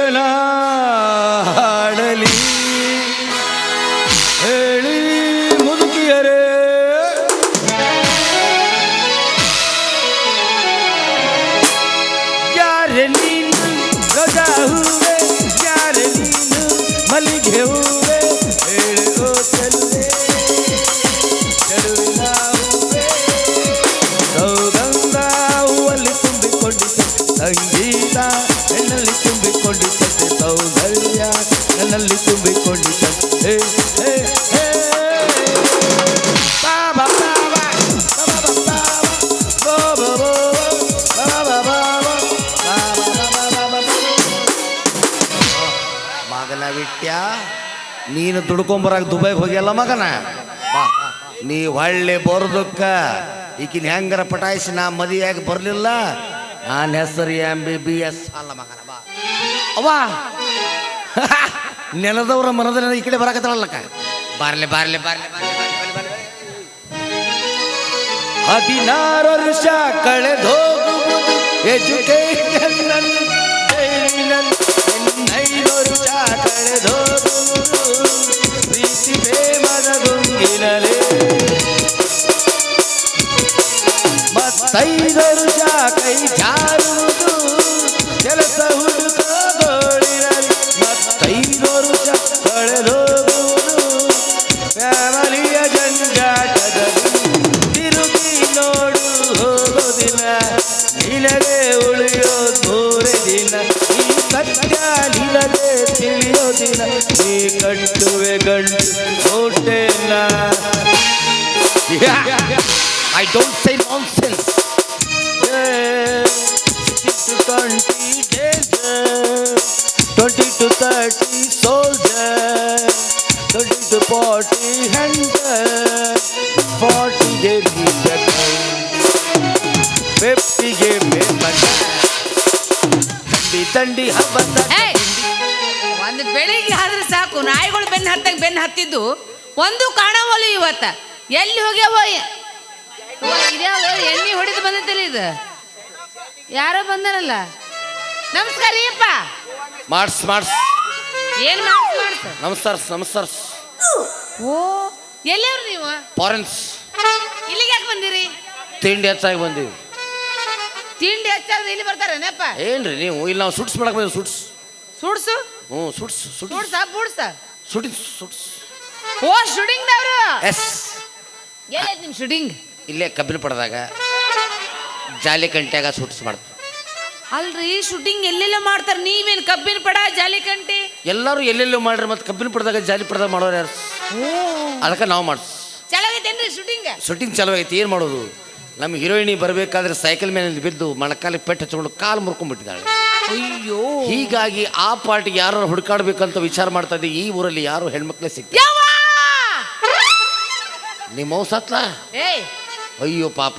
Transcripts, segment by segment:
ಏನ ಹಾಡಲಿ ಹೇಳಿ ಮುದುಕಿಯರೇ. ಯಾರೆ ನೀನು ರೋಜಾ ಹೂವೆ, ಯಾರೆ ನೀನು ಮಲ್ಲಿಗೆ ಹೂವೆ, ಹೇಳಿ ಓ ಚೆಲ್ಲೆ ಚೆಲುವಿನ ಹೂವೆ. ಸೌಗಂಧ ಹೂವಲ್ಲಿ ತುಂಬಿಕೊಂಡಿತು ಸಂಗೀತ, ನನ್ನಲ್ಲಿ ತುಂಬಿಕೊಂಡಿದ್ದಂತೆ ಸೌಂದರ್ಯ, ನನ್ನಲ್ಲಿ ತುಂಬಿಕೊಂಡಿದ್ದಂತೆ. ಮಗನ ಬಿಟ್ಟ್ಯ ನೀನು ದುಡ್ಕೊಂಬರಾಗ ದುಬೈಗೆ ಹೋಗ್ಯಲ್ಲ ಮಗನ. ಬಾ ನೀ ಹೊಳ್ಳೆ ಬರೋದಕ್ಕ ಈಗಿನ ಹೆಂಗಾರ ಪಟಾಯಿಸಿ ನಾ ಮದುವೆಯಾಗಿ ಬರಲಿಲ್ಲ. ನಾನು ಹೆಸರು MBBS ಅಲ್ಲ ಮಗನ. ಬಾ ಅವ್ವ ನೆಲದವರ ಮನದ ಈ ಕಡೆ ಬರಾಕತ್ತಾಳಲ್ಲಕ್ಕ. ಬಾರ್ಲೆ ಬಾರ್ಲೆ ಬಾರ್ಲೆ ಬಾರ್ಲೆ ಬಾರ್ಲೆ ಬಾರ್ಲೆ. 16 ವರ್ಷ ಕಳೆದೋಗುವುದು ಎಜುಕೇಶನ್, 5 ವರ್ಷ ಕಳೆದೋಗುವುದು ಪ್ರೀತಿ ಪ್ರೇಮದ ಗುಂಗಿನಲೇ. 5 ವರ್ಷ ಕೈ ಜಾರುವುದು ಕೆಲಸ ಹುಡುಕೋಗೋಳಿನಲ್ಲಿ. 5 ವರ್ಷ ಕಳೆದೋಗುವುದು ಫ್ಯಾಮಿಲಿಯ ಜಂಜಾಟದಲ್ಲಿ. ತಿರುಗಿ ನೋಡು ಹೋಗೋದಿನ, ನಿನಗೆ ಉಳಿಯೋದು 3 ದಿನ. ಈ ಸತ್ಯ ನಿನಗೆ ತಿಳಿಯೋದಿನ, ನೀ ಕಟ್ಟುವೆ ಗಂಟು ಕೋಟೆನ. I don't say nonsense. 16 to 20 days, 20 to 30 soldiers, 30 to 40 hunters, 40 gave me better, 50 gave me better. ತಂಡಿ ಹಬ್ಬದ ಒಂದು ಬೆಳಿಗ್ಗೆ ಆದ್ರೆ ಸಾಕು, ನಾಯಿಗಳು ಬೆನ್ನು ಹತ್ತಿದ್ದು ಒಂದು ಕಾಣವಲ್ಲ. ಇವತ್ತ ಎಲ್ಲಿ ಹೋಗ್ಯಾವ? ಇದ್ಯಾವ ಎಣ್ಣೆ ಹೊಡೆದು ಬಂದಿತ್ತಲ್ಲ ಇದು? ಯಾರೋ ಬಂದಾರಲ್ಲ. ನಮಸ್ಕಾರ ರೀಪ್ಪ. ಮಾಡ್ಸ್ ಏನ್ ಮಾಡ್ಸ? ನಮಸ್ಕಾರ. ಓ ಎಲ್ಲವ್ರು ನೀವು? ಫಾರೆನ್ಸ್. ಇಲ್ಲಿಗೆ ಯಾಕೆ ಬಂದಿರಿ? ತಿಂಡಿ ಹೆಚ್ಚಾಗಿ ಬಂದೀವಿ. ತಿಂಡಿ ಹೆಚ್ಚಾದ್ರೆ ಇಲ್ಲಿ ಬರ್ತಾರೇನಪ್ಪ? ಏನ್ರಿ ನೀವು ಇಲ್ಲಿ ನಾವು ಸುಟ್ಸ್ ಮಾಡಕ್ ಬಂದೀವಿ. ಸುಟ್ಸು. ಹ್ಞೂ ಸುಟ್ಸ್. ಓ ಶೂಟಿಂಗ್ದವ್ರು. ಎಸ್. ಎಲ್ಲೈತಿ ನಿಮ್ ಶೂಟಿಂಗ್? ಇಲ್ಲೇ ಕಬ್ಬಿನ ಪಡೆದಾಗ ಜಾಲಿ ಕಂಟ್ಯಾಗ ಸುಟ್ಸ್ ಮಾಡ್ತಾರೆ. ಅಲ್ರಿ ಶೂಟಿಂಗ್ ಎಲ್ಲೆಲ್ಲ ಮಾಡ್ತಾರೆ, ನೀವೇನು ಕಬ್ಬಿನ ಪಡ ಜಾಲಿ ಕಂಟಿ ಎಲ್ಲರೂ ಎಲ್ಲೆಲ್ಲೋ ಮಾಡ್ರಿ. ಮತ್ತೆ ಕಬ್ಬಿನ ಪಡೆದಾಗ ಜಾಲಿ ಪಡೆದಾಗ ಮಾಡೋರು ಯಾರು? ಅದಕ್ಕೆ ನಾವು ಮಾಡ್ಸ್. ಚಲಾಗೈತೇನ್ರಿ ಶೂಟಿಂಗ್? ಶೂಟಿಂಗ್ ಚಲೋ ಐತಿ. ಏನು ಮಾಡೋದು, ನಮ್ಮ ಹೀರೋಯಿನಿ ಬರಬೇಕಾದ್ರೆ ಸೈಕಲ್ ಮೇಲೆ ಬಿದ್ದು ಮೊಣಕಾಲಿಗೆ ಪೆಟ್ಟು ಹಚ್ಕೊಂಡು ಕಾಲು ಮುರ್ಕೊಂಡ್ಬಿಟ್ಟಿದ್ದಾಳೆ. ಅಯ್ಯೋ. ಹೀಗಾಗಿ ಆ ಪಾರ್ಟಿಗೆ ಯಾರು ಹುಡುಕಾಡ್ಬೇಕಂತ ವಿಚಾರ ಮಾಡ್ತಾ ಇದ್ದೆ. ಈ ಊರಲ್ಲಿ ಯಾರು ಹೆಣ್ಮಕ್ಳೇ ಸಿಗ್ತಾರೆ. ನಿಮ್ಮ ಮೌ ಸತ್ಲ? ಅಯ್ಯೋ ಪಾಪ,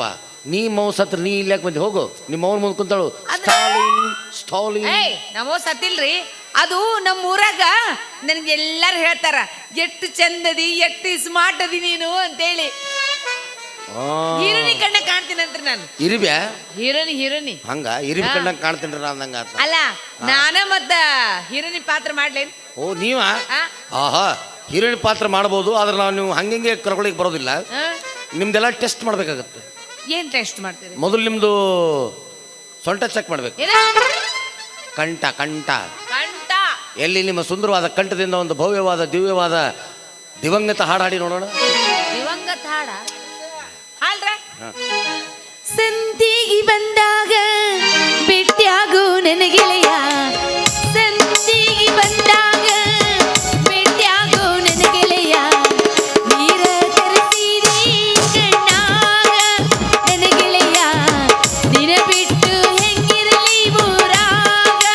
ನೀ ಮೌ ಸತ್ರ ನೀ ಇಲ್ಲಾಕ್ ಬಂದಿ? ಹೋಗು ನಿಮ್ಮ ಮೌನ್ ಮುಂದೆ ಕುಂತಾಳು. ನಮೋ ಸತ್ತಿಲ್ರಿ. ಅದು ನಮ್ಮ ಊರಾಗ ನನಗೆ ಎಲ್ಲಾರು ಹೇಳ್ತಾರ, ಎಷ್ಟು ಚಂದದಿ, ಎಷ್ಟು ಸ್ಮಾರ್ಟ್ ಅದಿ ನೀನು ಅಂತೇಳಿ. ಹೀರೋನಿ ಕಣ್ಣ ಕಾಣ್ತೀನಂತ ನಾನು. ಇರಿಬ್ಯಾ? ಹೀರೋನಿ ಹಂಗ ಇರಿಬಿ ಕಣ್ಣ ಕಾಣ್ತೀನಿ ಅಂದಂಗ. ಅಲ್ಲ ನಾನ ಮತ್ತ ಹೀರೋನಿ ಪಾತ್ರ ಮಾಡ್ಲೇನ್? ಓ ನೀವ? ಆಹಾ, ಹೀರೋಯಿನ್ ಪಾತ್ರ ಮಾಡ್ಬೋದು, ಆದ್ರೆ ನಾವು ನೀವು ಹಂಗೆ ಕರ್ಕೊಳಿಕ್ ಬರೋದಿಲ್ಲ. ನಿಮ್ದೆಲ್ಲ ಟೆಸ್ಟ್ ಮಾಡ್ಬೇಕಾಗತ್ತೆ. ಏನ್ ಟೆಸ್ಟ್ ಮಾಡ್ತೀರಿ? ಮೊದಲು ನಿಮ್ದು ಸೊಂಟ ಚೆಕ್ ಮಾಡ್ಬೇಕು. ಕಂಠ ಎಲ್ಲಿ ನಿಮ್ಮ ಸುಂದರವಾದ ಕಂಠದಿಂದ ಒಂದು ಭವ್ಯವಾದ ದಿವ್ಯವಾದ ದಿವಂಗತ ಹಾಡಾಡಿ ನೋಡೋಣ. ದಿವಂಗತ ಹಾಡ ಹಾಡ್ರ. ಸಂತಿಗೆ ಬಂದಾಗ ಭೇಟಿಯಾಗು ನನ್ನ ಗೆಳೆಯ, ಸಂತಿಗೆ ಬಂದಾಗ ಭೇಟಿಯಾಗು ನನ್ನ ಗೆಳೆಯ, ನೀರ ತರಿಸಿರಿ ಕಣ್ಣಾಗ ನನ್ನ ಗೆಳೆಯ, ನಿನ ಬಿಟ್ಟು ಹೆಂಗಿರಲಿ ಊರಾಗ.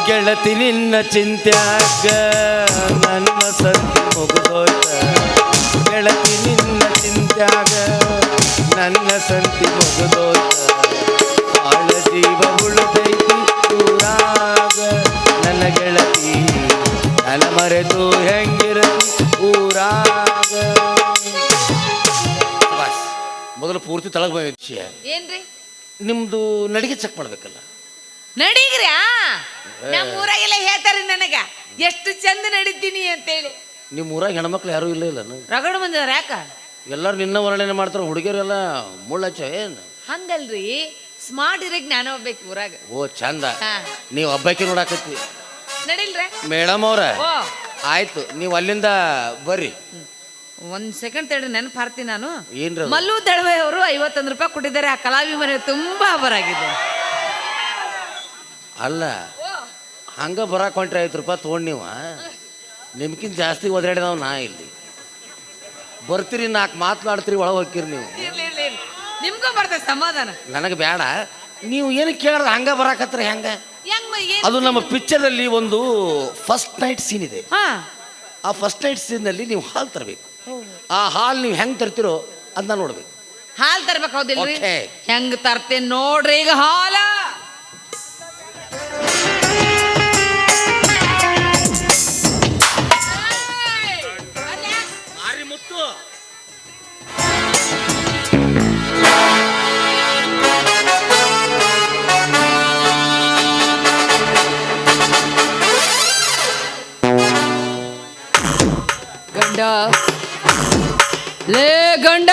ಗೆಳತಿ ನಿನ್ನ ಚಿಂತ್ಯಾಗ ನನ್ನ ಸಂತಿ ಮುಗಿದೋಯ್ತ, ಗೆಳತಿ ನಿನ್ನ ಚಿಂತ್ಯಾಗ ನನ್ನ ಸಂತಿ ಮುಗಿದೋಯ್ತ, ಆಳ ಜೀವ ಉಳಿದೈತಿ ಊರಾಗ ನನ್ನ ಗೆಳತಿ, ನನ್ನ ಮರೆತು ಹೆಂಗಿರತಿ ಊರಾಗ. ಮೊದಲು ಪೂರ್ತಿ ತಳಗ ವಿಷಯ ಏನ್ರಿ? ನಿಮ್ದು ನಡಿಗೆ ಚೆಕ್ ಮಾಡ್ಬೇಕಲ್ಲ. ನಡೀಗ್ರಿ ನಮ್ಮ ಊರಾಗೆಲ್ಲ ಹೇಳ್ತಾರೆ ನನಗ ಎಷ್ಟು ಚಂದ ನಡೀತೀನಿ ಅಂತೇಳಿ. ನಿಮ್ಮ ಊರಾಗ ಹೆಣ್ಮಕ್ಳು ಯಾರೂ ಇಲ್ಲ ಇಲ್ಲ ರಗಡು ಬಂದಿದಾರ ಯಾಕ? ಎಲ್ಲರೂ ನಿನ್ನ ವರ್ಣನೆ ಮಾಡ್ತಾರೆ, ಹುಡುಗಿಯರೆಲ್ಲ ಮುಳ್ಳಚ್ಚ ಏನು ಹಂಗಲ್ರಿ, ಸ್ಮಾರ್ಟ್ ಇರಕ್ ನಾನು ಹೋಗ್ಬೇಕು ಊರಾಗ. ಓ ಚಂದ, ಹಾ. ನೀವು ಹಬ್ಬಕ್ಕೆ ನೋಡಾಕತ್ತಿ ನಡಿಲ್ರ? ಮೇಡಮ್ ಅವ್ರ ಓ ಆಯ್ತು, ನೀವು ಅಲ್ಲಿಂದ ಬರ್ರಿ. ಒಂದ್ ಸೆಕೆಂಡ್ ತಡಿ, ನೆನಪು ಹಾರ್ತೀನಿ ನಾನು. ಏನ್ರಿ ಅದು? ಮಲ್ಲು ದಳವೆ ಅವರು 51 ರೂಪಾಯಿ ಕೊಟ್ಟಿದ್ದಾರೆ. ಆ ಕಲಾವಿಮನೆ ತುಂಬಾ ಆಗಿದೆ. ಅಲ್ಲ ಹಂಗ ಬರಾಕ್ ಹೊಂಟ್ರಿ 50 ರೂಪಾಯಿ ತೊಗೊಂಡು ನೀವು, ನಿಮ್ಗಿಂತ ಜಾಸ್ತಿ ಒದರಾಡಿದವ್ ನಾ ಇಲ್ಲಿ. ಬರ್ತೀರಿ, 4 ಮಾತನಾಡ್ತೀರಿ, ಒಳಗೆ ಹೋಗ್ತೀರಿ ನೀವು. ನಿಮ್ಗೂ ಬರ್ತದೆ ಸಮಾಧಾನ. ನನಗೆ ಬೇಡ, ನೀವು ಏನು ಕೇಳ್ದ ಹಂಗ ಬರಾಕತ್ರಿ ಹೆಂಗ? ಅದು ನಮ್ಮ ಪಿಕ್ಚರಲ್ಲಿ ಒಂದು ಫಸ್ಟ್ ನೈಟ್ ಸೀನ್ ಇದೆ. ಆ ಫಸ್ಟ್ ನೈಟ್ ಸೀನ್ನಲ್ಲಿ ನೀವು ಹಾಲು ತರಬೇಕು. ಆ ಹಾಲು ನೀವು ಹೆಂಗ್ ತರ್ತಿರೋ ಅದನ್ನ ನೋಡ್ಬೇಕು. ಹಾಲು ತರ್ಬೇಕು ಹೌದಿಲ್ರಿ? Okay. ಹೆಂಗ್ ತರ್ತೇನೆ ನೋಡ್ರಿ ಈಗ ಹಾಲ. ಗಂಡ ಲೇ ಗಂಡ,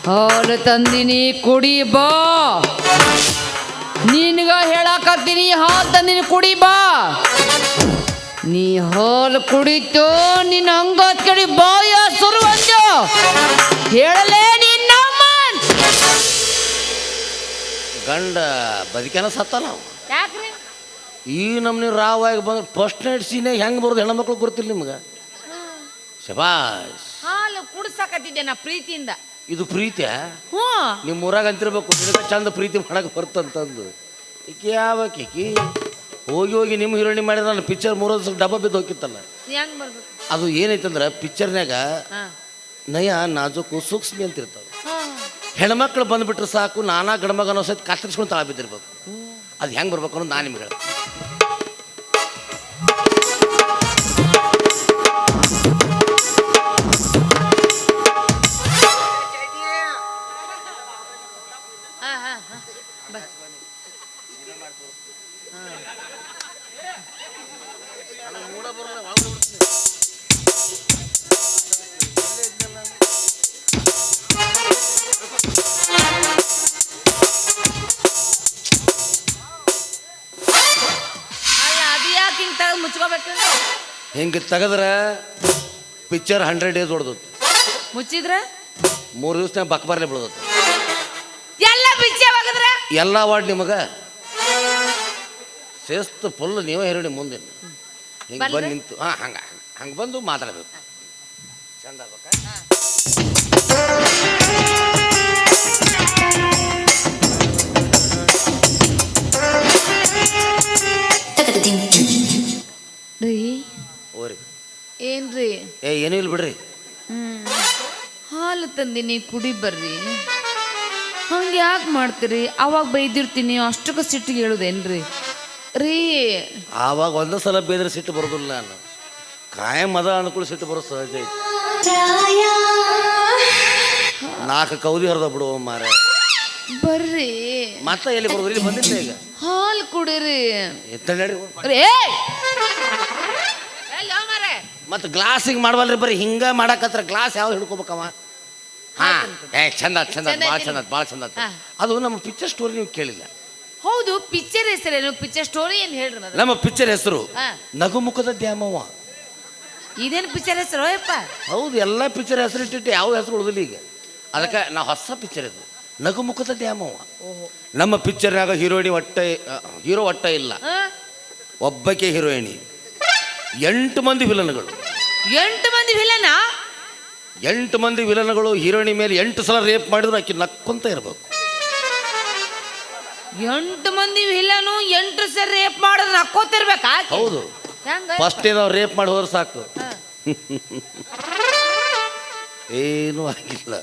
ಹಾಲು ತಂದಿನಿ ಕುಡಿ ಬಾ. ನಿನ್ಗ ಹೇಳಕತ್ತೀನಿ, ಹಾಲು ತಂದಿನಿ ಕುಡಿ ಬಾ. ನೀ ಹಾಲು ಕುಡಿತು ನಿನ್ನ ಅಂಗತ್ ಕಡಿ ಬಾಯ ಸುರು ಅಂದು ಹೇಳಲೇ ನಿನ್ನ ಗಂಡ ಬದುಕೇನ ಸತ್ತ ನಾವು. ಯಾಕ್ರಿ ಈ ನಮ್ನಿ ರಾವಾಗಿ ಬಂದ್ರೆ ಫಸ್ಟ್ ನೈಟ್ ಸೀನೆ ಹೆಂಗೆ ಬರೋದು ಹೆಣ್ಮಕ್ಳು ಗೊತ್ತಿಲ್ಲ ನಿಮ್ಗೆ. ಶಬಾಷ್, ಹಾಲು ಕುಡ್ಸಕತ್ತಿದ್ದೆ ನಾ ಪ್ರೀತಿಯಿಂದ. ಇದು ಪ್ರೀತಿಯ? ಹ್ಞೂ, ನಿಮ್ಮ ಊರಾಗ ಅಂತಿರ್ಬೇಕು, ನಿನಗೆ ಚಂದ ಪ್ರೀತಿ ಮಾಡಕ್ಕೆ ಬರ್ತಂತಂದು. ಈಕಿ ಯಾವಕ್ಕೆ ಈಕಿ ಹೋಗಿ ಹೋಗಿ ನಿಮ್ಮ ಹೀರೋಣಿ ಮಾಡಿದ್ರೆ ನಾನು ಪಿಕ್ಚರ್ 3 ದಿವಸ ಡಬ್ಬ ಬಿದ್ದು ಹೋಗಿತ್ತಲ್ಲ. ಹೆಂಗ್ ಬರ್ಬೇಕು? ಅದು ಏನೈತಂದ್ರೆ ಪಿಕ್ಚರ್ನಾಗ ಹಾ. ನಯ ನಾಜೂಕು ಸೂಕ್ಷ್ಮಿ ಅಂತ ಇರ್ತಾವೆ. ಹೆಣ್ಮಕ್ಳು ಬಂದ್ಬಿಟ್ರೆ ಸಾಕು, ನಾನಾ ಗಂಡ್ಮಗ ಅನ್ನೋ ಸಹಿತ ಕತ್ತರಿಸ್ಕೊಂಡು ತಳ ಬಿದ್ದಿರ್ಬೇಕು. ಅದು ಹೆಂಗೆ ಬರ್ಬೇಕು ಅನ್ನೋದು ನಾನು ನಿಮ್ಗೆ ಹೇಳ್ತೀನಿ. ಮುಚ್ಕೋಬೇಕು. ಹಿಂಗೆ ತೆಗೆದ್ರೆ ಪಿಕ್ಚರ್ 100 ಡೇಸ್ ಹೊಡೆದತ್ತು. ಮುಚ್ಚಿದ್ರ 3 ದಿವಸನಾಗ ಬಕ್ಬಾರ್ಲೆ ಬಿಡೋದತ್ತು. ಎಲ್ಲ ಬಿಚ್ಚೆ ಹೋಗಿದ್ರ ಎಲ್ಲ ವಾರ್ಡ್ ನಿಮಗೆ ಸೇಸ್ತು ಫುಲ್ ನೀವೇ ಹೇಳಿ ಮುಂದೆ ಹಿಂಗೆ ಬಂದು ನಿಂತು ಹಂಗೆ ಬಂದು ಮಾತಾಡಬೇಕು. ಚಂದ ಆಗ್ಬೇಕಾ? ರೀ ಓರಿ ಏನ್ರಿ? ಏನೂ ಇಲ್ಲ ಬಿಡ್ರಿ. ಹಾಲು ತಂದಿನಿ ಕುಡಿ ಬರ್ರಿ. ಹಂಗೆ ಯಾಕೆ ಮಾಡ್ತೀರಿ? ಅವಾಗ ಬೈದಿರ್ತೀನಿ, ಅಷ್ಟಕ್ಕೆ ಸಿಟ್ಟಿಗೆ ಹೇಳುದೇನ್ರಿ ರೀ? ಆವಾಗ ಒಂದೇ ಸಲ ಬೇದ್ರೆ ಸಿಟ್ಟು ಬರೋದಿಲ್ಲ. ನಾನು ಕಾಯಂ ಮದ ಅನ್ಕೊಳ್ಳಿ ಸಿಟ್ಟು ಬರೋ ಸಹಜ ಐತಿ. 4 ಕೌದಿ ಹರಿದ ಬಿಡುವ ಮಾರ. ಬರ್ರಿ ಮತ್ತೆ ಎಲ್ಲಿ ಬರೋದು? ಇಲ್ಲಿ ಬಂದಿಲ್ಲ ಈಗ. ಹಾಲು ಕುಡಿರಿ. ಮತ್ತೆ ಗ್ಲಾಸಿಗೆ ಮಾಡವಲ್ರಿ, ಬರೀ ಹಿಂಗ ಮಾಡಕತ್ರ. ಗ್ಲಾಸ್ ಯಾವ ಹಿಡ್ಕೋಬೇಕವ? ಹಾ, ಚಂದ ಚಂದ, ಭಾಳ ಚಂದ, ಭಾಳ ಚಂದ. ಅದು ನಮ್ಮ ಪಿಕ್ಚರ್ ಸ್ಟೋರಿ ನೀವು ಕೇಳಿಲ್ಲ. ಹೌದು, ಪಿಕ್ಚರ್ ಹೆಸರೇನು? ಪಿಕ್ಚರ್ ಸ್ಟೋರಿ ಏನು ಹೇಳ್ರಿ? ನಮ್ಮ ಪಿಕ್ಚರ್ ಹೆಸರು ನಗುಮುಖದ ದ್ಯಾಮವ್ವ. ಇದೇನು ಪಿಕ್ಚರ್ ಹೆಸರು ಯಪ್ಪ? ಹೌದು, ಎಲ್ಲ ಪಿಕ್ಚರ್ ಹೆಸರು ಇಟ್ಟಿಟ್ಟು ಯಾವ ಹೆಸರು ಉಳಿದಿಲ್ಲ ಈಗ. ಅದಕ್ಕೆ ನಾವು ಹೊಸ ಪಿಕ್ಚರ್ ಇದು ನಗುಮುಖದ ದ್ಯಾಮವ್ವ. ನಮ್ಮ ಪಿಕ್ಚರ್ನಾಗ ಹೀರೋ ಒಟ್ಟ ಇಲ್ಲ, ಒಬ್ಬಕ್ಕೆ ಹೀರೋಯಿನಿ, 8 ಮಂದಿ ವಿಲನ್ಗಳು. 8 ಮಂದಿ ವಿಲನ? 8 ಮಂದಿ ವಿಲನ್ಗಳು. ಹೀರೋಯಿನಿ ಮೇಲೆ 8 ಸಲ ರೇಪ್ ಮಾಡಿದ್ರು ಆಕಿ ನಕ್ಕೊಂತ ಇರ್ಬೇಕು. 8 ಮಂದಿ ವಿಲನು 8 ಸರಿ ರೇಪ್ ಮಾಡಿದ್ರೆ ನಕ್ಕೋತಿರ್ಬೇಕಾ? ಹೌದು, ಫಸ್ಟ್ ನಾವು ರೇಪ್ ಮಾಡಿ ಹೋದ್ರೆ ಸಾಕು, ಏನೂ ಆಗಿಲ್ಲ.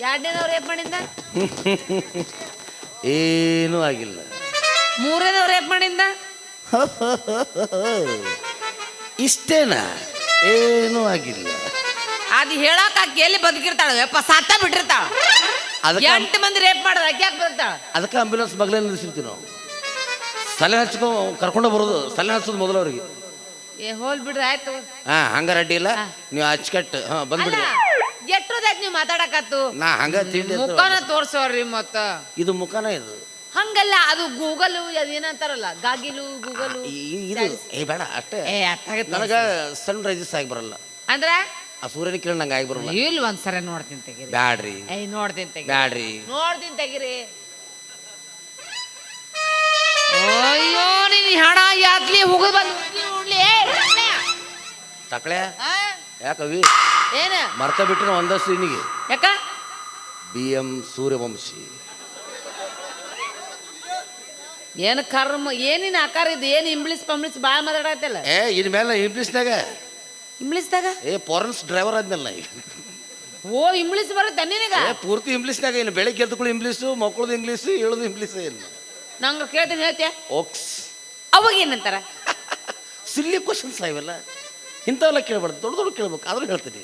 2ನೇದವ್ರು ರೇಪ್ ಮಾಡಿಂದ ಏನೂ ಆಗಿಲ್ಲ. 3ನೇದವ್ರು ರೇಪ್ ಮಾಡಿಂದ ಇಷ್ಟೇನಾ? ಏನೂ ಆಗಿಲ್ಲ. ಅದು ಹೇಳಕ್ ಎಲ್ಲಿ ಬದುಕಿರ್ತಾಳ ಯಪ್ಪ, ಸತ್ತ ಬಿಟ್ಟಿರ್ತಾಳ. ಅದಕ್ಕೆ 8 ಮಂದಿ ರೇಪ್ ಮಾಡಿದ್ರೆ ಆಕೆ ಯಾಕೆ ಬರ್ತಾಳ? ಅದಕ್ಕೆ ಆಂಬ್ಯುಲೆನ್ಸ್ ಮಗಳೇ ನಿಲ್ಲಿಸಿರ್ತೀವಿ ನಾವು. ಸಲಹೆ ಹಚ್ಕೊ ಕರ್ಕೊಂಡು ಬರೋದು, ಸಲಹೆ ಹಚ್ಚೋದು ಮೊದಲು ಅವ್ರಿಗೆ. ಏ ಹೋಲ್ ಬಿಡ್ರಿ ಆಯ್ತು. ಹಾ ಹಂಗಾರ ಅಡ್ಡಿ ಇಲ್ಲ, ನೀವು ಅಚ್ಚಕಟ್ಟು ಹಾ ಬಂದ್ಬಿಡ್ರಿ. ಎಷ್ಟೊದಾಯ್ತು ನೀವು ಮಾತಾಡಕತ್ತು? ನಾ ಹಂಗ ತಿಂಡಿ ಮುಖನ ತೋರ್ಸೋರ್ರಿ ಮತ್ತ. ಇದು ಮುಖನ ಇದು ಹಂಗಲ್ಲ, ಅದು ಗೂಗಲ್ ಅದೇನಂತಾರಲ್ಲ, ಗಾಗಿಲು ಗೂಗಲು. ಇದು ಏ ಬೇಡ ಅಷ್ಟೇ. ನನಗ ಸನ್ ರೈಸಸ್ ಆಗಿ ಬರಲ್ಲ ಅಂದ್ರ ಆ ಸೂರ್ಯನ ಕಿರಣ ನಂಗೆ ಆಗಿ ಬರಲ್ಲ. ಇಲ್ಲಿ ಒಂದ್ಸರಿ ನೋಡ್ತೀನಿ ತೆಗೀರಿ. ಬ್ಯಾಡ್ರಿ ನೋಡ್ತೀನಿ ತೆಗೀರಿ, ಬ್ಯಾಡ್ರಿ ನೋಡ್ತೀನಿ ತೆಗೀರಿ. ಅಯ್ಯೋ ನೀನ್ ಹಣ ಯಾತ್ಲಿ ಹೋಗಿ ಬಂದು ಉಡ್ಲಿ ತಕಳೆ ಯಾಕವಿ ಏನ ಮರ್ತ ಬಿಟ್ಟಿನ ಒಂದಷ್ಟು ನಿನಗೆ. ಯಾಕ? BM ಸೂರ್ಯವಂಶಿ. ಏನ್ ಕರ್ಮ, ಏನಿನ ಆಕಾರ ಇದು? ಏನ್ ಇಂಗ್ಲಿಷ್ ಪಂಬ್ಲಿಷ್ ಬಾಳ ಮಾತಾಡತ್ತಲ್ಲ. ಏ ಇನ್ ಮೇಲೆ ಇಂಗ್ಲೀಷ್ನಾಗ ಇಂಗ್ಲಿಷ್ದಾಗ ಫಾರೆನ್ಸ್ ಡ್ರೈವರ್ ಆದ್ಮೇಲೆ ಓ ಇಂಗ್ಲಿಷ್ ಬರುತ್ತೆ ನಿನಗ? ಪೂರ್ತಿ ಇಂಗ್ಲೀಷ್ನಾಗ. ಇನ್ನು ಬೆಳಿಗ್ಗೆ ಎದ್ದುಗಳು ಇಂಗ್ಲೀಷು, ಮಕ್ಕಳದು ಇಂಗ್ಲೀಷು, ಹೇಳೋದು ಇಂಗ್ಲೀಷ್. ಏನು ನಂಗೆ ಕೇಳ್ತೀನಿ, ಹೇಳ್ತೀಯ? ಓಕ್ಸ್ ಅವಾಗ ಏನಂತಾರ? ಸಿಲ್ಲಿ ಕ್ವಶನ್ಸ್ ಇವೆಲ್ಲ, ಇಂಥವೆಲ್ಲ ಕೇಳ್ಬಾರ್ದು, ದೊಡ್ಡ ದೊಡ್ಡ ಕೇಳ್ಬೇಕು. ಆದ್ರೂ ಹೇಳ್ತೀನಿ.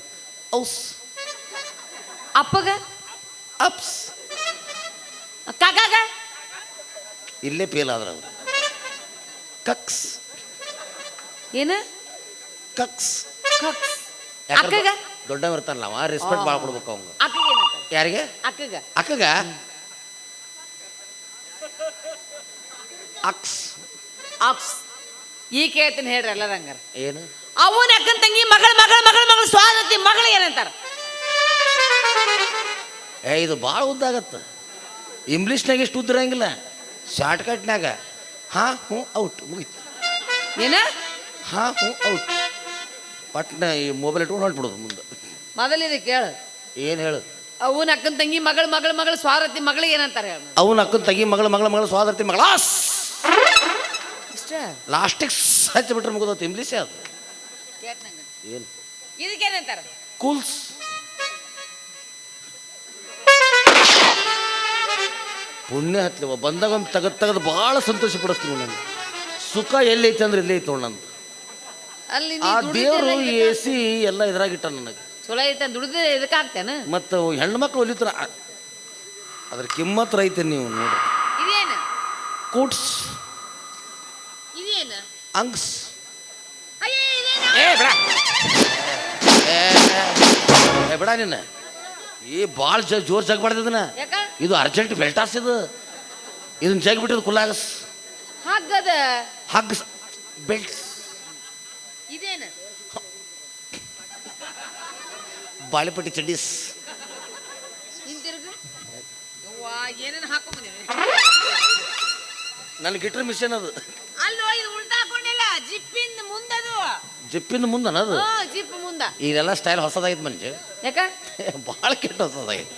ಔಸ್ ಅಪ್ಪಗ ಅಪ್ಸ್ ಕಾಕಾಗ ಇಲ್ಲೇ ಫೇಲ್ ಆದ್ರ ಅವ್ರು. ಕಕ್ಸ್ ಏನ ಕಕ್ಸ್ ಕಕ್ಸ್. ಯಾಕಂದ್ರೆ ಅಕ್ಕಗ ದೊಡ್ಡವ ಇರ್ತಾನಲ್ಲ ಅವ, ರೆಸ್ಪೆಕ್ಟ್ ಭಾಳ ಕೊಡ್ಬೇಕು ಅವಂಗ. ಅಕ್ಕಗ ಏನಂತಾರ? ಯಾರಿಗೆ? ಅಕ್ಕಗ ಅಕ್ಕಗ ಅಕ್ಸ್ ಆಕ್ಸ್. ಈ ಕೇಳ್ತೀನಿ ಹೇಳ್ರಿ ಎಲ್ಲರ ಹಂಗಾರ. ಏನು? ಅವನ ಅಕ್ಕನ ತಂಗಿ ಮಗಳು ಸ್ವಾಗತಿ ಮಗಳು ಏನಂತಾರ? ಇದು ಭಾಳ ಉದ್ದಾಗತ್ತ. ಇಂಗ್ಲೀಷ್ನಾಗ ಎಷ್ಟು ಉದ್ದ ಇರಂಗಿಲ್ಲ, ಶಾರ್ಟ್ಕಟ್ನಾಗ ಹಾ ಹ್ಞೂ ಔಟ್ ಮುಗೀತು. ಏನ? ಹಾ ಹ್ಞೂ ಔಟ್. ಪಟ್ನ ಈ ಮೊಬೈಲ್ ಇಟ್ಕೊಂಡು ಹೊಂಟ್ಬಿಡೋದು ಮುಂದೆ. ಮೊದಲಿದೆ ಕೇಳು. ಏನು ಹೇಳು? ಅವನ ಅಕ್ಕನ ತಂಗಿ ಮಗಳು ಸ್ವಾರತಿ ಮಗಳಿಗೆ ಏನಂತಾರೆ ಹೇಳು? ಅವನ ಅಕ್ಕನ ತಂಗಿ ಮಗಳು ಸೋದರತಿ ಮಗಳ ಇಷ್ಟ ಲಾಸ್ಟಿಗೆ ಹಚ್ಚಿಬಿಟ್ರೆ ಮುಗಿದೋತು. ಇಂಗ್ಲೀಷೇ ಅದು. ಏನು? ಇದಕ್ಕೇನಂತಾರ? ಕೂಲ್ಸ್. ಪುಣ್ಯ ಹತ್ಲಿವ ಬಂದಾಗ ಒಂದು ತೆಗೆದು ಭಾಳ ಸಂತೋಷ ಪಡಿಸ್ತೀವಿ. ನನಗೆ ಸುಖ ಎಲ್ಲೈತೆ ಅಂದ್ರೆ ಇಲ್ಲೇ ಐತೆ ನಂದು. ಅಲ್ಲಿ ಆ ದೇವರು AC ಎಲ್ಲ ಇದ್ರಾಗಿಟ್ಟ ನನಗೆ. ಚಲೋ ಐತೆ ದುಡಿದ್ರೆ ಇದಕ್ಕೆ ಆಗ್ತೇನೆ. ಮತ್ತು ಹೆಣ್ಮಕ್ಳು ಹೊಲಿತಾರ, ಅದ್ರ ಕಿಮ್ಮತ್ ರೈತೆ ನೀವು ನೋಡಿ. ಇದೇನು? ಕೂಟ್ಸ್ ಇದೇನು? ಅಂಗ್ಸ್. ಬಿಡ ನಿನ್ನ ಈ ಭಾಳ ಜೋರ್ ಜಗ್ ಮಾಡ್ದಿದ್ದನ. ಇದು ಅರ್ಜೆಂಟ್ ಬೆಲ್ಟಾಸ್. ಇದನ್ನ ಜಗ್ ಬಿಟ್ಟಿದ್ದು ಕುಲ್ಲಾಗಸ್ ಹಗ್ಗದ ಹಗ್ಸ್ ಬೆಲ್ಟ್ಸ್. ಇದೇನು? ಬಾಳಿಪಟ್ಟಿ ಚಡ್ಡೀಸ್. ಏನೇನು ಹಾಕೊಂಬಂದಿವಿ? ನನ್ನ ಗಿಟ್ರ್ ಮಿಷನ್ ಅದು. ಅಲ್ಲೋ ಇದು ಉಲ್ಟಾ ಹಾಕೊಂಡಿಲ್ಲ, ಜಿಪ್ಪಿಂದ ಮುಂದದು. ಜಿಪ್ಪಿಂದ ಮುಂದನ ಅದು? ಜಿಪ್ ಮುಂದ. ಇದೆಲ್ಲ ಸ್ಟೈಲ್ ಹೊಸದಾಗಿತ್ತು ಮನುಷ್ಯ. ಯಾಕ? ಭಾಳ ಕೆಟ್ಟ ಹೊಸದಾಗಿತ್ತು.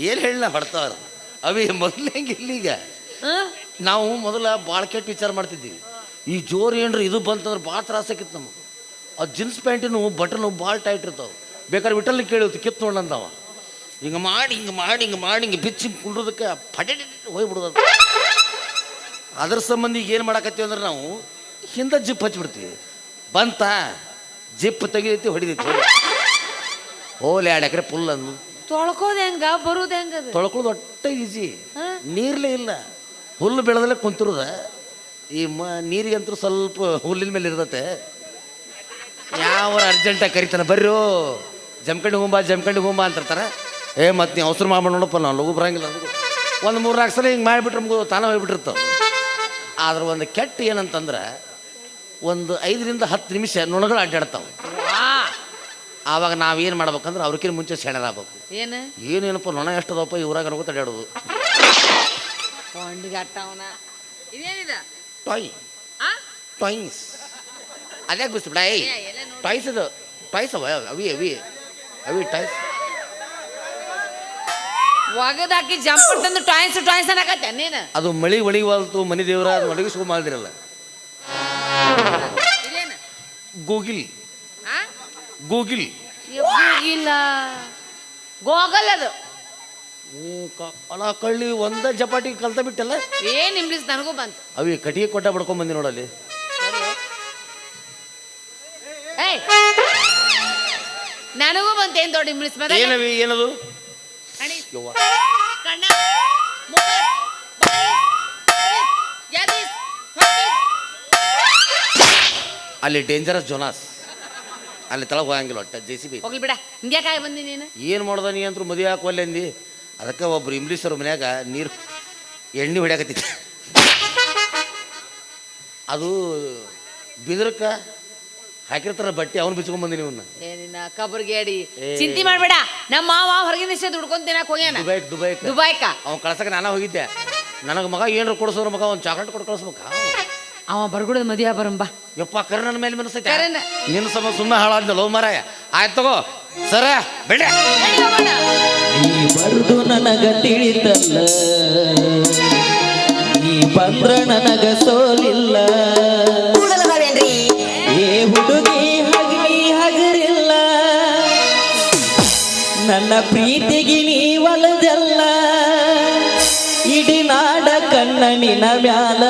ಏನು ಹೇಳ ಹೊಡ್ತಾವ್ರ ಅವಿ ಮೊದಲು ಹೆಂಗೆ ಇಲ್ಲೀಗ. ನಾವು ಮೊದಲ ಭಾಳ ಕೆಟ್ಟ ವಿಚಾರ ಮಾಡ್ತಿದ್ದೀವಿ. ಈ ಜೋರು ಏನ್ರಿ ಇದು ಬಂತಂದ್ರೆ ಭಾಳ ತ್ರಾಸಾಕಿತ್ತು ನಮಗೆ. ಆ ಜೀನ್ಸ್ ಪ್ಯಾಂಟಿನ ಬಟನ್ ಭಾಳ ಟೈಟ್ ಇರ್ತಾವೆ. ಬೇಕಾದ್ರೆ ವಿಟಲ್ ಕೇಳಿತ್ತು ಕಿತ್ತು ನೋಡಂದವ. ಹಿಂಗೆ ಮಾಡಿ ಬಿಚ್ಚಿ ಕುಂಡ್ರದಕ್ಕೆ ಪಡೆ ಹೋಗ್ಬಿಡೋದು. ಅದ್ರ ಸಂಬಂಧ ಈಗ ಏನು ಮಾಡಕತ್ತೀವಿ ಅಂದ್ರೆ ನಾವು ಹಿಂದೆ ಜಿಪ್ ಹಚ್ಬಿಡ್ತೀವಿ. ಬಂತ ಜಿಪ್ ತೆಗಿದೈತಿ ಹೊಡಿದೈತಿ. ಹೋಲಿ 2 ಎಕರೆ ಫುಲ್ ಅಂದು ತೊಳ್ಕೋದು ಹೆಂಗ ಬರುದು ಹೆಂಗ? ತೊಳ್ಕೊಳ್ಳೋದು ಒಟ್ಟ ಈಜಿ. ನೀರ್ಲೇ ಇಲ್ಲ, ಹುಲ್ಲು ಬೆಳೆದಲ್ಲೇ ಕುಂತಿರೋದ. ಈ ನೀರಿಗಂತೂ ಸ್ವಲ್ಪ ಹುಲ್ಲಿನ ಮೇಲೆ ಇರ್ತತೆ. ಯಾವ ಅರ್ಜೆಂಟಾಗಿ ಕರಿತಾನೆ, ಬರ್ರೋ ಜಮ್ಕಂಡಿ ಹೋಂಬಾ ಅಂತಿರ್ತಾರೆ. ಮತ್ತೆ ನೀವು ಅವಸರ ಮಾಡ್ಬೇಡ ನೋಡಪ್ಪ, ನಾವು ಲಘು ಬರಂಗಿಲ್ಲ. ಒಂದು 3-4 ಸಲ ಹಿಂಗೆ ಮಾಡಿಬಿಟ್ರೆ ಮುಗಿದು ತಾನೇ ಹೋಗ್ಬಿಟ್ಟಿರ್ತಾವೆ. ಆದ್ರೆ ಒಂದು ಕೆಟ್ಟ ಏನಂತಂದ್ರೆ ಒಂದು 5-10 ನಿಮಿಷ ನೊಣಗಳು ಅಡ್ಡಾಡ್ತಾವೆ. ಆವಾಗ ನಾವೇನು ಮಾಡ್ಬೇಕಂದ್ರೆ ಅವ್ರಕ್ಕಿಂತ ಮುಂಚೆ ಸೆಣರಾಗಬೇಕು. ಏನೇನಪ್ಪ ನೊಣ ಎಷ್ಟದಪ್ಪ ಇವ್ರಾಗ ಅನ್ಕೋತ ಅಡ್ಡಾಡೋದು. ಟಾಯ್ಸ್ ಅದ್ಯಾಕೆ ಬಿಸ್ತು ಬಿಡ. ಟಾಯ್ಸ್ ಅದು ಟಾಯ್ಸ್ ಅವ ಅವಿ ಟಾಯ್ಸ್ ಒಗದಾಕಿ ಜಂಪ್ ತಂದು ಟಾಯ್ಸ್ ಅನ್ನಕತ್ತೆ ನೀನು. ಅದು ಮಳಿ ಒಳಿವಾಲ್ತು ಮನೆ ದೇವ್ರ ಅದು ಒಣಗಿಸ್ಕೊ ಮಾಡಿದಿರಲ್ಲ. ಗೂಗಿಲ್ ಇಲ್ಲ ಗೋಗಲ್ ಅದು. ಅಲ್ಲ ಕಳ್ಳಿ ಒಂದ ಜಪಾಟಿ ಕಲ್ತ ಬಿಟ್ಟಲ್ಲ. ಏನ್ ಇಂಗ್ಲೀಷ್ ನನಗೂ ಬಂತು. ಅವಿ ಕಟಿಗೆ ಕೊಟ್ಟ ಬಡ್ಕೊಂಡ್ ಬಂದಿ ನೋಡಲ್ಲಿ. ನನಗೂ ಬಂತ ಏನ್ ದೊಡ್ಡ ಇಂಗ್ಲೀಷ್ ಏನವಿ ಏನದು? ಅಲ್ಲಿ ಡೇಂಜರಸ್ ಜೋನಾಸ್ ಅಲ್ಲಿ ತಳಗೆ ಹೋಗಂಗಿಲ್ಲ ಒಟ್ಟ JCB ಹೋಗ್ಲಿ ಬಿಡ ಹಿಂಗ್ಯಾಕಾಗಿ ಬಂದಿ ನೀನು ಏನು ಮಾಡ್ದ ನೀ ಅಂತೂ ಮದುವೆ ಹಾಕುವಲ್ಲಿ ಅಂದು ಅದಕ್ಕೆ ಒಬ್ರು ಇಂಗ್ಲೀಷರು ಮನ್ಯಾಗ ನೀರು ಎಣ್ಣೆ ಹೊಡ್ಯಾಕತ್ತಿತ್ತು ಅದು ಬಿದ್ರಕ್ಕ ಹಾಕಿರ್ತಾರ ಬಟ್ಟೆ ಅವ್ನು ಬಿಚ್ಕೊಂಡ್ಬಂದಿ ನೀವನ್ನ ಏನಿನ್ನ ಕಬರ್ಗೇಡಿ ಚಿಂತೆ ಮಾಡ್ಬೇಡ ನಮ್ಮ ಮಾವ ಹೊರಗಿನ ದೇಶ ದುಡ್ಕೊಂಡ್ ತಿನ್ನಕ್ ಹೋಗ್ಯಾನ ದುಬೈಕ ಅವ್ನು ಕಳ್ಸಕ್ಕೆ ನಾನು ಹೋಗಿದ್ದೆ ನನಗೆ ಮಗ ಏನ್ರ ಕೊಡಿಸೋರು ಮಗ ಒಂದು ಚಾಕ್ಲೇಟ್ ಕೊಟ್ಟು ಕಳಿಸ್ಬೇಕಾ ಅವ ಬರ್ಗುಡದ ಮದುವೆ ಬರಂಬ ಯಪ್ಪ ಕರ್ಣನ ಮೇಲೆ ಮನಸ್ಸೈತೆ ಕರ್ಣ. ನಿನ್ನ ಸಮ ಸುಮ್ಮನೆ ಹಾಳಾದ್ನ ಲವ್ ಮಾರಾಯ ಆಯ್ತು ತಗೋ ಸರ ಬೆಳೆ ನೀ ಬರುದು ನನಗ ತಿಳಿತಲ್ಲ ನೀ ಬಂದ್ರ ನನಗ ಸೋಲಿಲ್ಲ ಏ ಹುಡುಗಿ ಹಗಲಿ ಹಗರಿಲ್ಲ ನನ್ನ ಪ್ರೀತಿಗೆ ನೀ ಒಲದಲ್ಲ ಇಡೀ ನಾಡ ಕಣ್ಣನಿನ ಮ್ಯಾಲ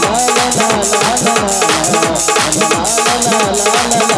la la la la la